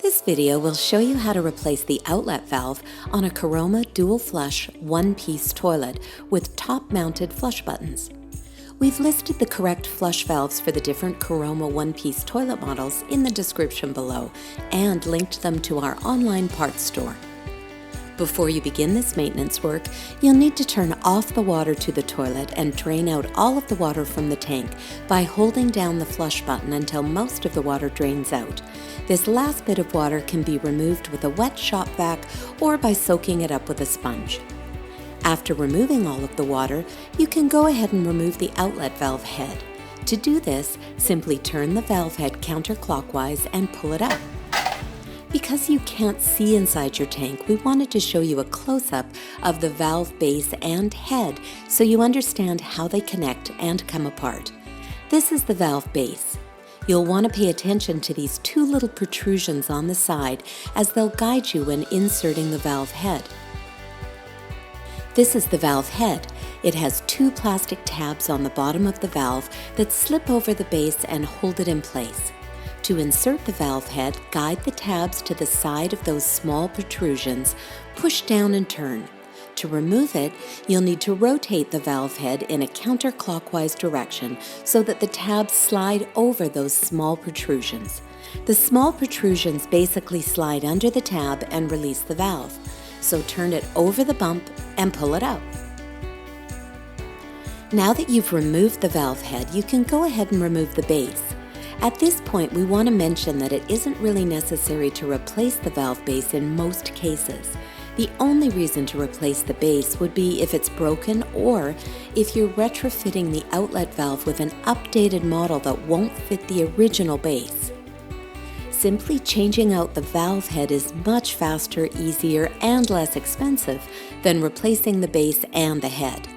This video will show you how to replace the outlet valve on a Caroma dual flush one-piece toilet with top-mounted flush buttons. We've listed the correct flush valves for the different Caroma one-piece toilet models in the description below and linked them to our online parts store. Before you begin this maintenance work, you'll need to turn off the water to the toilet and drain out all of the water from the tank by holding down the flush button until most of the water drains out. This last bit of water can be removed with a wet shop vac or by soaking it up with a sponge. After removing all of the water, you can go ahead and remove the outlet valve head. To do this, simply turn the valve head counterclockwise and pull it up. Because you can't see inside your tank, we wanted to show you a close-up of the valve base and head so you understand how they connect and come apart. This is the valve base. You'll want to pay attention to these two little protrusions on the side as they'll guide you when inserting the valve head. This is the valve head. It has two plastic tabs on the bottom of the valve that slip over the base and hold it in place. To insert the valve head, guide the tabs to the side of those small protrusions, push down and turn. To remove it, you'll need to rotate the valve head in a counterclockwise direction so that the tabs slide over those small protrusions. The small protrusions basically slide under the tab and release the valve, so turn it over the bump and pull it out. Now that you've removed the valve head, you can go ahead and remove the base. At this point, we want to mention that it isn't really necessary to replace the valve base in most cases. The only reason to replace the base would be if it's broken or if you're retrofitting the outlet valve with an updated model that won't fit the original base. Simply changing out the valve head is much faster, easier, and less expensive than replacing the base and the head.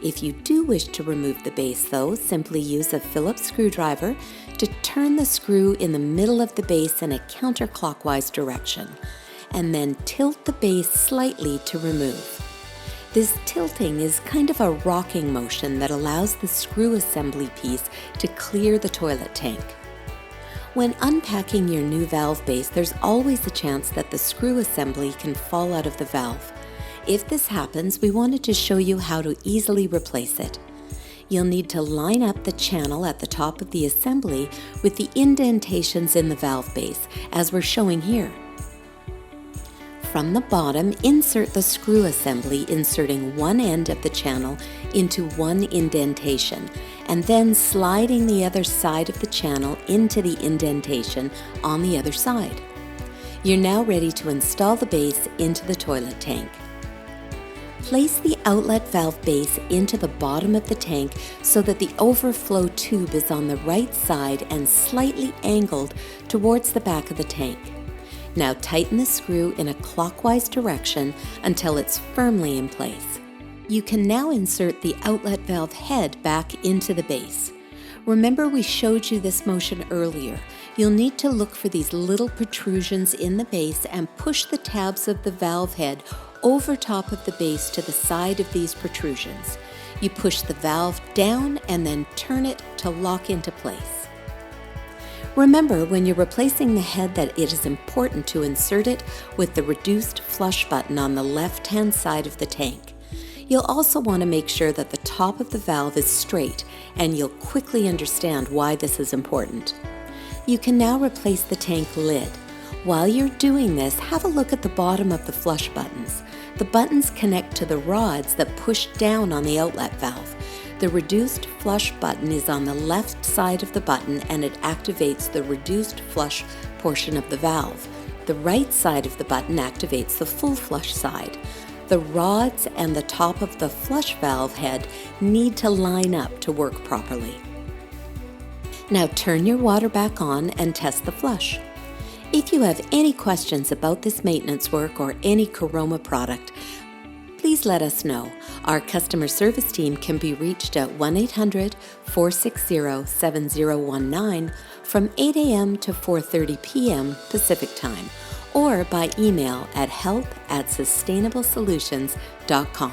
If you do wish to remove the base though, simply use a Phillips screwdriver to turn the screw in the middle of the base in a counterclockwise direction, and then tilt the base slightly to remove. This tilting is kind of a rocking motion that allows the screw assembly piece to clear the toilet tank. When unpacking your new valve base, there's always a chance that the screw assembly can fall out of the valve. If this happens, we wanted to show you how to easily replace it. You'll need to line up the channel at the top of the assembly with the indentations in the valve base, as we're showing here. From the bottom, insert the screw assembly, inserting one end of the channel into one indentation, and then sliding the other side of the channel into the indentation on the other side. You're now ready to install the base into the toilet tank. Place the outlet valve base into the bottom of the tank so that the overflow tube is on the right side and slightly angled towards the back of the tank. Now tighten the screw in a clockwise direction until it's firmly in place. You can now insert the outlet valve head back into the base. Remember, we showed you this motion earlier. You'll need to look for these little protrusions in the base and push the tabs of the valve head over top of the base to the side of these protrusions. You push the valve down and then turn it to lock into place. Remember, when you're replacing the head, that it is important to insert it with the reduced flush button on the left-hand side of the tank. You'll also want to make sure that the top of the valve is straight, and you'll quickly understand why this is important. You can now replace the tank lid. While you're doing this, have a look at the bottom of the flush buttons. The buttons connect to the rods that push down on the outlet valve. The reduced flush button is on the left side of the button and it activates the reduced flush portion of the valve. The right side of the button activates the full flush side. The rods and the top of the flush valve head need to line up to work properly. Now turn your water back on and test the flush. If you have any questions about this maintenance work or any Caroma product, please let us know. Our customer service team can be reached at 1-800-460-7019 from 8 a.m. to 4:30 p.m. Pacific Time, or by email at help@sustainablesolutions.com.